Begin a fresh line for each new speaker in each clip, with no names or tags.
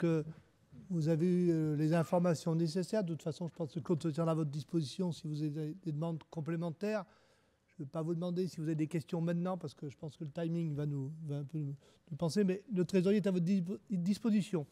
que vous avez eu les informations nécessaires. De toute façon, je pense que le compte se tiendra à votre disposition si vous avez des demandes complémentaires. Je ne vais pas vous demander si vous avez des questions maintenant, parce que je pense que le timing va un peu nous penser, mais le trésorier est à votre disposition.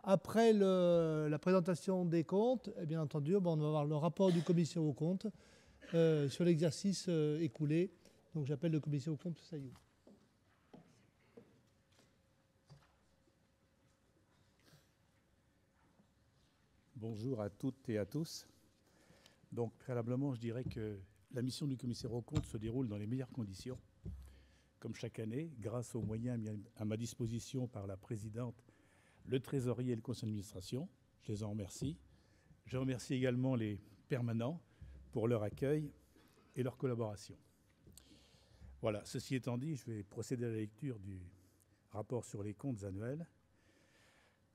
Après la présentation des comptes, et bien entendu, on va avoir le rapport du commissaire aux comptes sur l'exercice écoulé. Donc j'appelle le commissaire aux comptes, Sayou.
Bonjour à toutes et à tous. Donc préalablement, je dirais que la mission du commissaire aux comptes se déroule dans les meilleures conditions. Comme chaque année, grâce aux moyens mis à ma disposition par la présidente, le trésorier et le conseil d'administration. Je les en remercie. Je remercie également les permanents pour leur accueil et leur collaboration. Voilà, ceci étant dit, je vais procéder à la lecture du rapport sur les comptes annuels.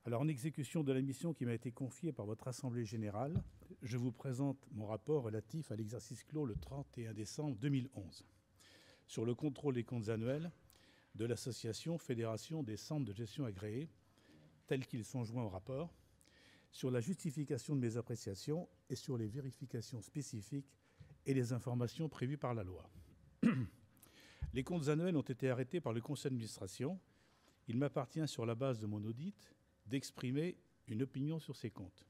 Alors, en exécution de la mission qui m'a été confiée par votre Assemblée générale, je vous présente mon rapport relatif à l'exercice clos le 31 décembre 2011 sur le contrôle des comptes annuels de l'association Fédération des centres de gestion agréés, tels qu'ils sont joints au rapport, sur la justification de mes appréciations et sur les vérifications spécifiques et les informations prévues par la loi. Les comptes annuels ont été arrêtés par le conseil d'administration. Il m'appartient, sur la base de mon audit, d'exprimer une opinion sur ces comptes.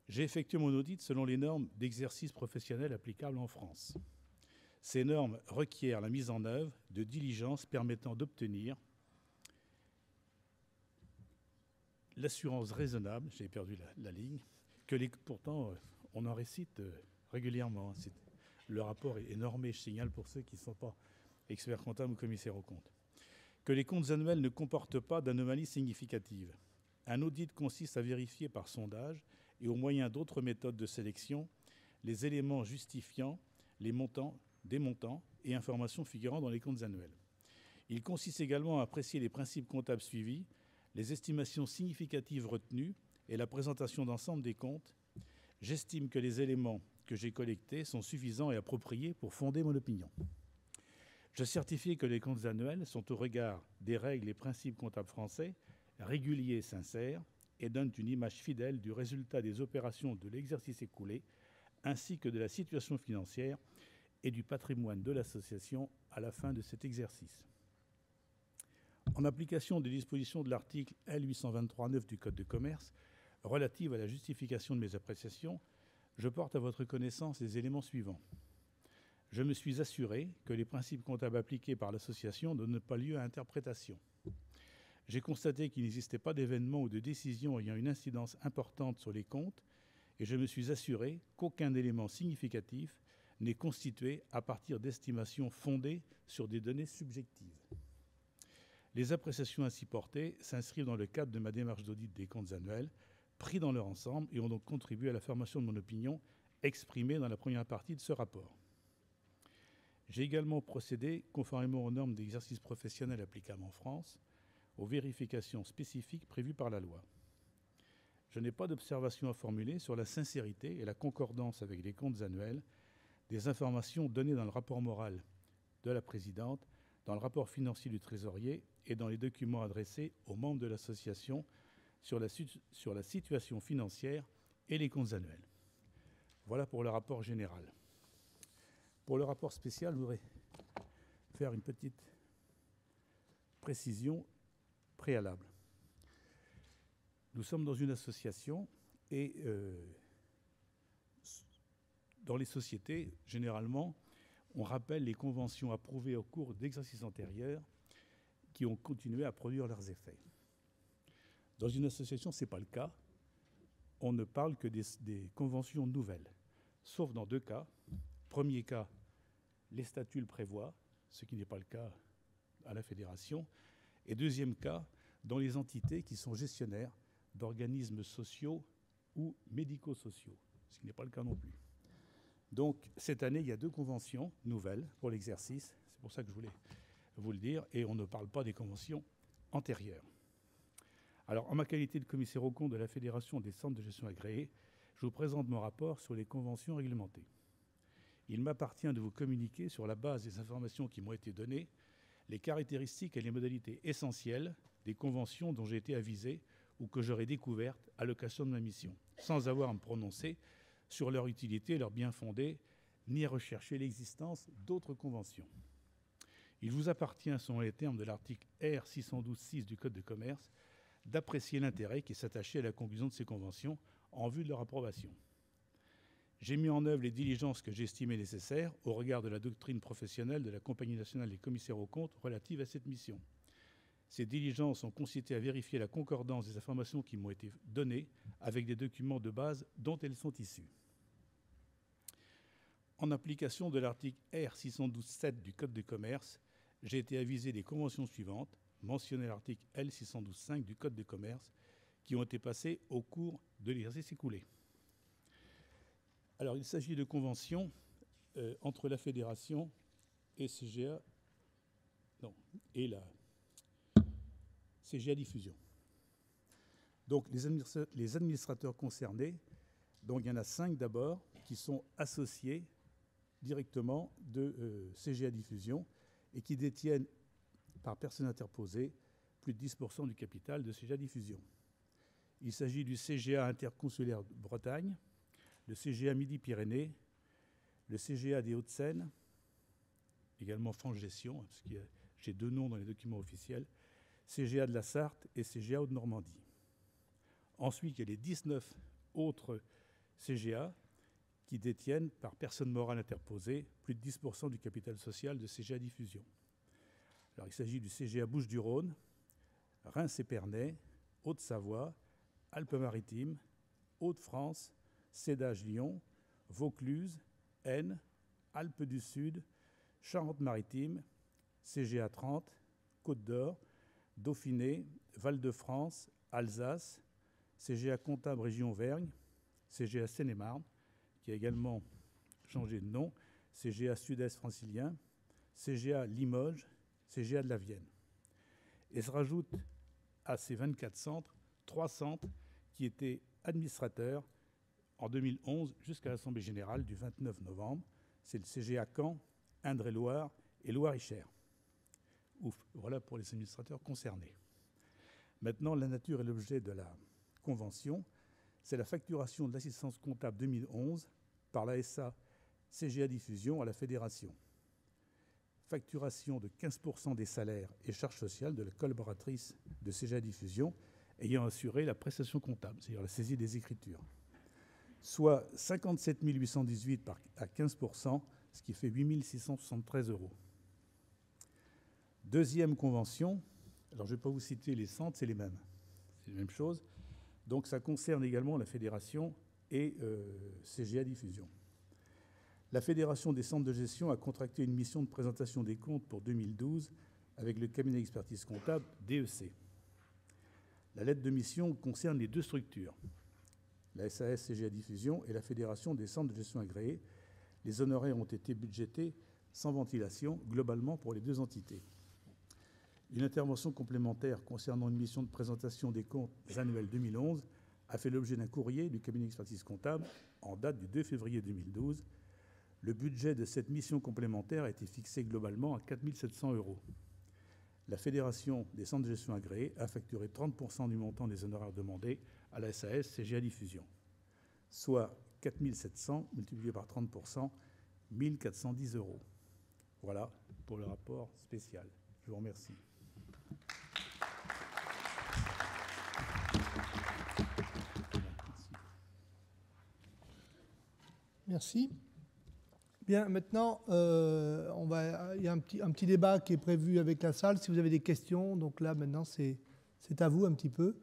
J'ai effectué mon audit selon les normes d'exercice professionnel applicables en France. Ces normes requièrent la mise en œuvre de diligences permettant d'obtenir l'assurance raisonnable, j'ai perdu la ligne, pourtant on en récite régulièrement. Le rapport est normé, je signale pour ceux qui ne sont pas experts comptables ou commissaires aux comptes. Que les comptes annuels ne comportent pas d'anomalies significatives. Un audit consiste à vérifier par sondage et au moyen d'autres méthodes de sélection les éléments justifiant des montants et informations figurant dans les comptes annuels. Il consiste également à apprécier les principes comptables suivis, les estimations significatives retenues et la présentation d'ensemble des comptes. J'estime que les éléments que j'ai collectés sont suffisants et appropriés pour fonder mon opinion. Je certifie que les comptes annuels sont au regard des règles et principes comptables français, réguliers et sincères, et donnent une image fidèle du résultat des opérations de l'exercice écoulé, ainsi que de la situation financière et du patrimoine de l'association à la fin de cet exercice. En application des dispositions de l'article L823-9 du Code de commerce, relative à la justification de mes appréciations, je porte à votre connaissance les éléments suivants. Je me suis assuré que les principes comptables appliqués par l'association ne donnent pas lieu à interprétation. J'ai constaté qu'il n'existait pas d'événements ou de décisions ayant une incidence importante sur les comptes et je me suis assuré qu'aucun élément significatif n'est constitué à partir d'estimations fondées sur des données subjectives. Les appréciations ainsi portées s'inscrivent dans le cadre de ma démarche d'audit des comptes annuels, pris dans leur ensemble et ont donc contribué à la formation de mon opinion exprimée dans la première partie de ce rapport. J'ai également procédé, conformément aux normes d'exercice professionnel applicables en France, aux vérifications spécifiques prévues par la loi. Je n'ai pas d'observation à formuler sur la sincérité et la concordance avec les comptes annuels des informations données dans le rapport moral de la présidente, dans le rapport financier du trésorier et dans les documents adressés aux membres de l'association sur la situation financière et les comptes annuels. Voilà pour le rapport général. Pour le rapport spécial, je voudrais faire une petite précision préalable. Nous sommes dans une association et dans les sociétés, généralement, on rappelle les conventions approuvées au cours d'exercices antérieurs qui ont continué à produire leurs effets. Dans une association, ce n'est pas le cas. On ne parle que des conventions nouvelles, sauf dans deux cas. Premier cas, les statuts le prévoient, ce qui n'est pas le cas à la fédération. Et deuxième cas, dans les entités qui sont gestionnaires d'organismes sociaux ou médico-sociaux, ce qui n'est pas le cas non plus. Donc, cette année, il y a deux conventions nouvelles pour l'exercice. C'est pour ça que je voulais vous le dire. Et on ne parle pas des conventions antérieures. Alors, en ma qualité de commissaire aux comptes de la Fédération des centres de gestion agréés, je vous présente mon rapport sur les conventions réglementées. Il m'appartient de vous communiquer, sur la base des informations qui m'ont été données, les caractéristiques et les modalités essentielles des conventions dont j'ai été avisé ou que j'aurais découvertes à l'occasion de ma mission, sans avoir à me prononcer sur leur utilité, leur bien-fondé, ni à rechercher l'existence d'autres conventions. Il vous appartient, selon les termes de l'article R 612-6 du Code de commerce, d'apprécier l'intérêt qui s'attachait à la conclusion de ces conventions en vue de leur approbation. J'ai mis en œuvre les diligences que j'estimais nécessaires au regard de la doctrine professionnelle de la Compagnie nationale des commissaires aux comptes relative à cette mission. Ces diligences ont consisté à vérifier la concordance des informations qui m'ont été données avec des documents de base dont elles sont issues. En application de l'article R 612-7 du Code de commerce, j'ai été avisé des conventions suivantes, mentionnées à l'article L 612-5 du Code de commerce, qui ont été passées au cours de l'exercice écoulé. Alors, il s'agit de conventions entre la Fédération et CGA, et la CGA Diffusion. Donc, les administrateurs concernés, donc il y en a 5 d'abord, qui sont associés directement de CGA Diffusion et qui détiennent, par personne interposée, plus de 10% du capital de CGA Diffusion. Il s'agit du CGA interconsulaire de Bretagne, le CGA Midi-Pyrénées, le CGA des Hauts-de-Seine, également France Gestion, parce que j'ai 2 noms dans les documents officiels, CGA de la Sarthe et CGA Haute-Normandie. Ensuite, il y a les 19 autres CGA qui détiennent, par personne morale interposée, plus de 10% du capital social de CGA Diffusion. Alors, il s'agit du CGA Bouches-du-Rhône, Reims-Épernay, Haute-Savoie, Alpes-Maritimes, Hauts-de-France, Cédage-Lyon, Vaucluse, Aisne, Alpes du Sud, Charente-Maritime, CGA 30, Côte-d'Or, Dauphiné, Val-de-France, Alsace, CGA Comptable Région Auvergne, CGA Seine-et-Marne, qui a également changé de nom, CGA Sud-Est francilien, CGA Limoges, CGA de la Vienne. Et se rajoutent à ces 24 centres, 3 centres qui étaient administrateurs en 2011 jusqu'à l'Assemblée générale du 29 novembre. C'est le CGA Caen, Indre-et-Loire et Loir-et-Cher. Ouf, voilà pour les administrateurs concernés. Maintenant, la nature et l'objet de la convention, c'est la facturation de l'assistance comptable 2011 par la SA CGA Diffusion à la Fédération. Facturation de 15% des salaires et charges sociales de la collaboratrice de CGA Diffusion ayant assuré la prestation comptable, c'est-à-dire la saisie des écritures. Soit 57 818 à 15%, ce qui fait 8 673 €. Deuxième convention, alors je ne vais pas vous citer les centres, c'est les mêmes. C'est la même chose. Donc ça concerne également la Fédération et CGA Diffusion. La Fédération des centres de gestion a contracté une mission de présentation des comptes pour 2012 avec le cabinet d'expertise comptable DEC. La lettre de mission concerne les 2 structures, la SAS CGA Diffusion et la Fédération des centres de gestion agréés. Les honoraires ont été budgétés sans ventilation globalement pour les 2 entités. Une intervention complémentaire concernant une mission de présentation des comptes annuels 2011 a fait l'objet d'un courrier du cabinet d'expertise comptable en date du 2 février 2012. Le budget de cette mission complémentaire a été fixé globalement à 4 700 €. La Fédération des centres de gestion agréés a facturé 30% du montant des honoraires demandés à la SAS CGA Diffusion, soit 4 700 multiplié par 30%, 1 410 €. Voilà pour le rapport spécial. Je vous remercie.
Merci. Bien, maintenant, il y a un petit débat qui est prévu avec la salle. Si vous avez des questions, donc là, maintenant, c'est à vous un petit peu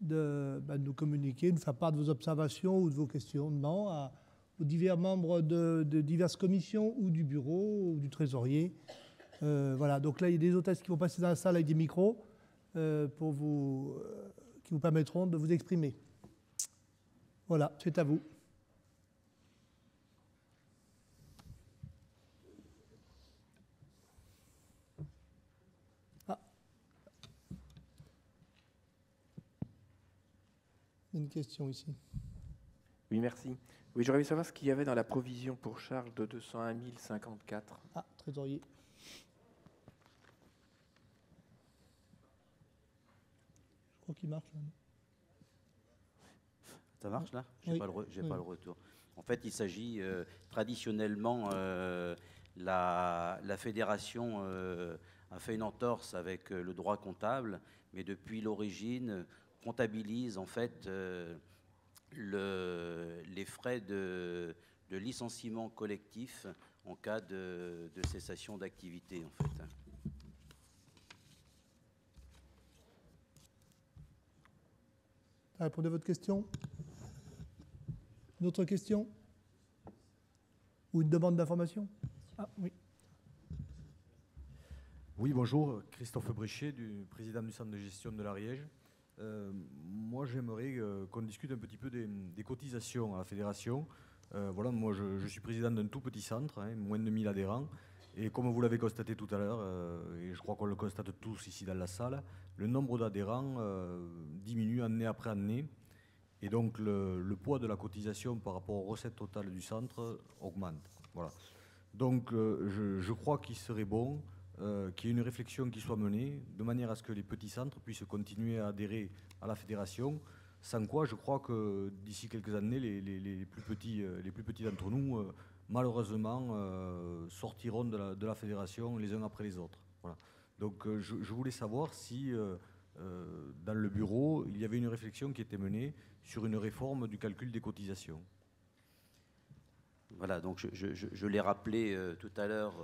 de nous communiquer, de faire part de vos observations ou de vos questionnements aux divers membres de diverses commissions ou du bureau ou du trésorier. Voilà, donc là, il y a des hôtesses qui vont passer dans la salle avec des micros qui vous permettront de vous exprimer. Voilà, c'est à vous. Une question ici.
Oui, merci. Oui, j'aurais voulu savoir ce qu'il y avait dans la provision pour charge de 201 054.
Ah, trésorier. qui marche. Là.
Ça marche là?
Oui.
J'ai pas le retour. En fait, il s'agit traditionnellement, la fédération a fait une entorse avec le droit comptable, mais depuis l'origine comptabilise en fait les frais de licenciement collectif en cas de cessation d'activité en fait.
Ça répond à votre question? Une autre question? Ou une demande d'information? Ah oui.
Oui, bonjour, Christophe Bréchet, président du centre de gestion de l'Ariège. Moi, j'aimerais qu'on discute un petit peu des cotisations à la fédération. Voilà, moi, je suis président d'un tout petit centre, hein, moins de 1000 adhérents. Et comme vous l'avez constaté tout à l'heure, et je crois qu'on le constate tous ici dans la salle, le nombre d'adhérents diminue année après année. Et donc, le poids de la cotisation par rapport aux recettes totales du centre augmente. Voilà. Donc, je crois qu'il serait bon qu'il y ait une réflexion qui soit menée de manière à ce que les petits centres puissent continuer à adhérer à la fédération, sans quoi je crois que d'ici quelques années, les plus petits d'entre nous, malheureusement, sortiront de la fédération les uns après les autres. Voilà. Donc je voulais savoir si dans le bureau, il y avait une réflexion qui était menée sur une réforme du calcul des cotisations.
Voilà, donc je l'ai rappelé tout à l'heure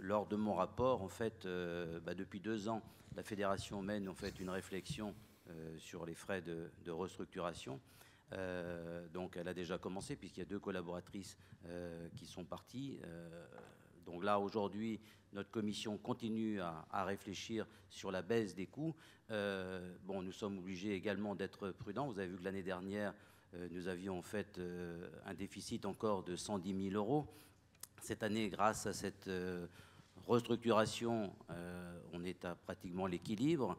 lors de mon rapport. En fait, depuis 2 ans, la fédération mène en fait une réflexion sur les frais de restructuration. Donc, elle a déjà commencé puisqu'il y a 2 collaboratrices qui sont parties. Donc là, aujourd'hui, notre commission continue à réfléchir sur la baisse des coûts. Nous sommes obligés également d'être prudents. Vous avez vu que l'année dernière, nous avions en fait un déficit encore de 110 000 euros. Cette année, grâce à cette restructuration, on est à pratiquement l'équilibre.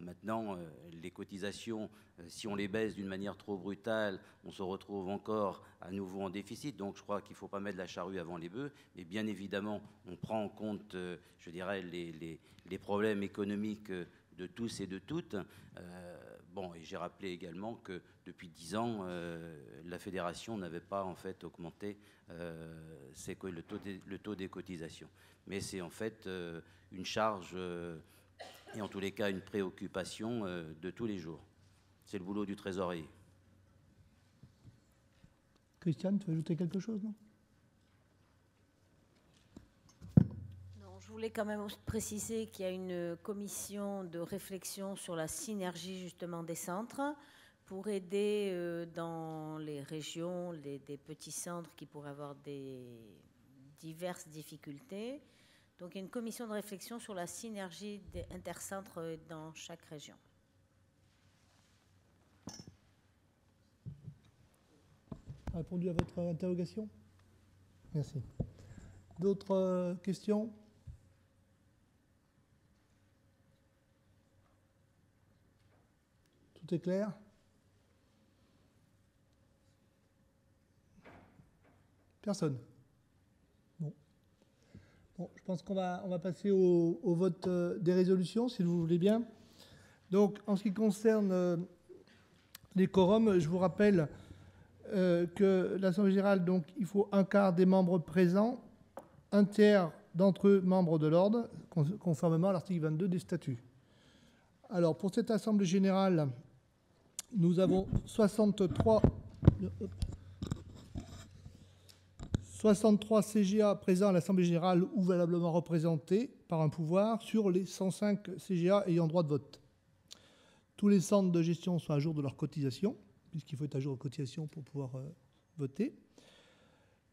Maintenant, les cotisations, si on les baisse d'une manière trop brutale, on se retrouve encore à nouveau en déficit. Donc, je crois qu'il ne faut pas mettre la charrue avant les bœufs. Mais bien évidemment, on prend en compte, je dirais, les problèmes économiques de tous et de toutes. Et j'ai rappelé également que depuis 10 ans, la fédération n'avait pas en fait augmenté le taux des cotisations. Mais c'est en fait une charge et en tous les cas une préoccupation de tous les jours. C'est le boulot du trésorier.
Christiane, tu veux ajouter quelque chose, non?
Je voulais quand même préciser qu'il y a une commission de réflexion sur la synergie justement des centres pour aider dans les régions des petits centres qui pourraient avoir des diverses difficultés. Donc il y a une commission de réflexion sur la synergie des intercentres dans chaque région.
A répondu à votre interrogation? Merci. D'autres questions? Tout est clair? Personne? Bon, je pense qu'on va passer au vote des résolutions, si vous voulez bien. Donc, en ce qui concerne les quorums, je vous rappelle que l'Assemblée générale, donc, il faut 1/4 des membres présents, 1/3 d'entre eux membres de l'ordre, conformément à l'article 22 des statuts. Alors, pour cette Assemblée générale, nous avons 63 CGA présents à l'Assemblée générale ou valablement représentés par un pouvoir sur les 105 CGA ayant droit de vote. Tous les centres de gestion sont à jour de leur cotisation, puisqu'il faut être à jour de cotisation pour pouvoir voter.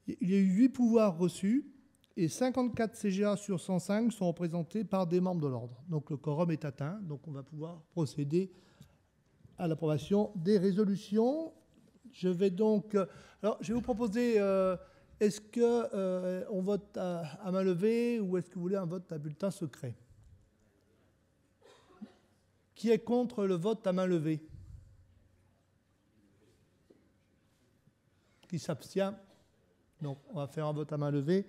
Il y a eu 8 pouvoirs reçus et 54 CGA sur 105 sont représentés par des membres de l'ordre. Donc le quorum est atteint, donc on va pouvoir procéder à l'approbation des résolutions. Je vais donc... Alors, je vais vous proposer, est-ce qu'on vote à main levée ou est-ce que vous voulez un vote à bulletin secret? Qui est contre le vote à main levée? Qui s'abstient? Donc, on va faire un vote à main levée.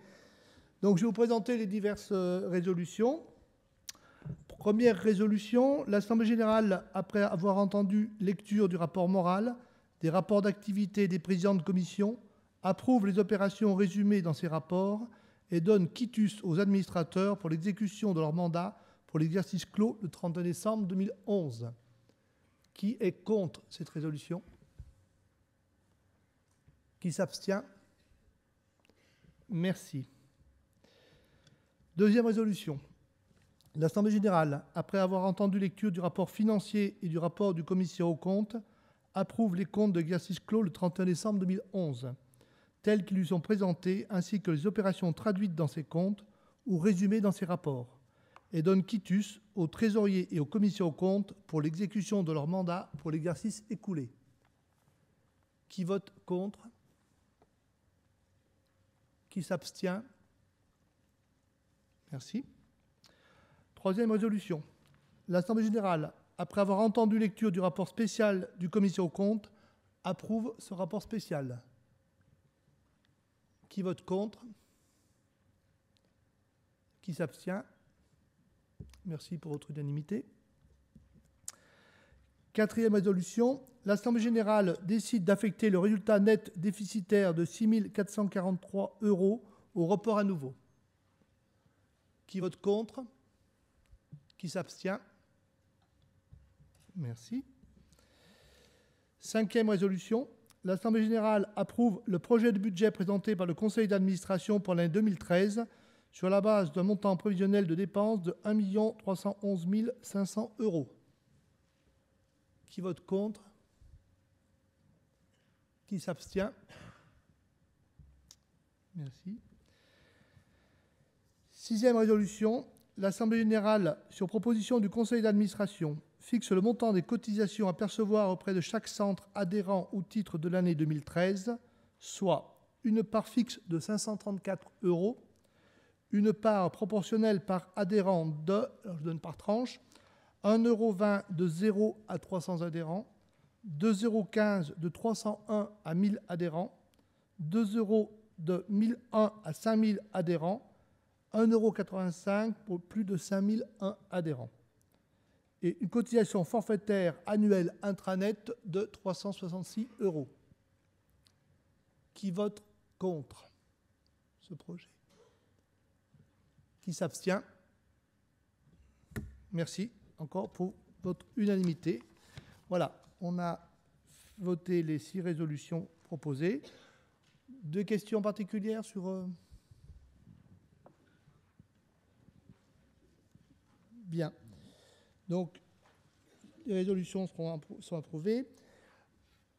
Donc, je vais vous présenter les diverses résolutions. Première résolution, l'Assemblée générale, après avoir entendu lecture du rapport moral, des rapports d'activité des présidents de commission, approuve les opérations résumées dans ces rapports et donne quitus aux administrateurs pour l'exécution de leur mandat pour l'exercice clos le 31 décembre 2011. Qui est contre cette résolution? Qui s'abstient? Merci. Deuxième résolution. L'Assemblée générale, après avoir entendu lecture du rapport financier et du rapport du commissaire aux comptes, approuve les comptes de l'exercice clos le 31 décembre 2011, tels qu'ils lui sont présentés, ainsi que les opérations traduites dans ces comptes ou résumées dans ces rapports, et donne quitus aux trésoriers et aux commissaires aux comptes pour l'exécution de leur mandat pour l'exercice écoulé. Qui vote contre? Qui s'abstient? Merci. Troisième résolution. L'Assemblée générale, après avoir entendu lecture du rapport spécial du commissaire aux comptes, approuve ce rapport spécial. Qui vote contre? Qui s'abstient? Merci pour votre unanimité. Quatrième résolution. L'Assemblée générale décide d'affecter le résultat net déficitaire de 6 443 € au report à nouveau. Qui vote contre? Qui s'abstient? Merci. Cinquième résolution. L'Assemblée générale approuve le projet de budget présenté par le Conseil d'administration pour l'année 2013 sur la base d'un montant prévisionnel de dépenses de 1 311 500 €. Qui vote contre? Qui s'abstient? Merci. Sixième résolution. L'Assemblée générale, sur proposition du Conseil d'administration, fixe le montant des cotisations à percevoir auprès de chaque centre adhérent au titre de l'année 2013, soit une part fixe de 534 €, une part proportionnelle par adhérent de, alors je donne par tranche, 1,20 € de 0 à 300 adhérents, 2,15 € de 301 à 1000 adhérents, 2 € de 1001 à 5000 adhérents, 1,85 € pour plus de 5001 adhérents. Et une cotisation forfaitaire annuelle intranet de 366 €. Qui vote contre ce projet? Qui s'abstient? Merci encore pour votre unanimité. Voilà, on a voté les 6 résolutions proposées. Deux questions particulières sur... Bien. Donc, les résolutions sont approuvées.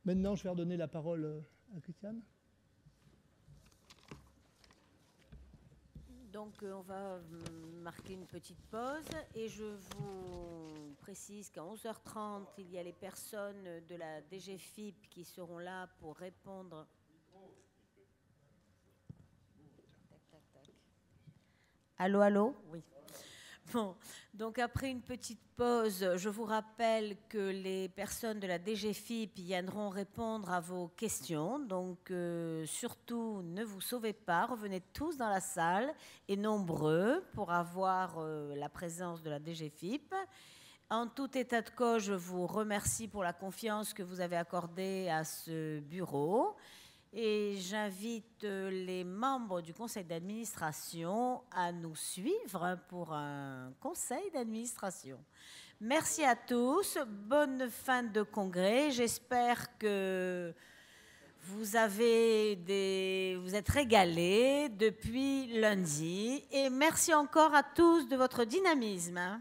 Maintenant, je vais redonner la parole à Christiane.
Donc, on va marquer une petite pause et je vous précise qu'à 11h30, il y a les personnes de la DGFiP qui seront là pour répondre. Allô, allô? Oui. Bon, donc après une petite pause, je vous rappelle que les personnes de la DGFiP viendront répondre à vos questions. Donc surtout, ne vous sauvez pas, revenez tous dans la salle et nombreux pour avoir la présence de la DGFiP. En tout état de cause, je vous remercie pour la confiance que vous avez accordée à ce bureau. Et j'invite les membres du conseil d'administration à nous suivre pour un conseil d'administration. Merci à tous, bonne fin de congrès. J'espère que vous êtes régalés depuis lundi. Et merci encore à tous de votre dynamisme.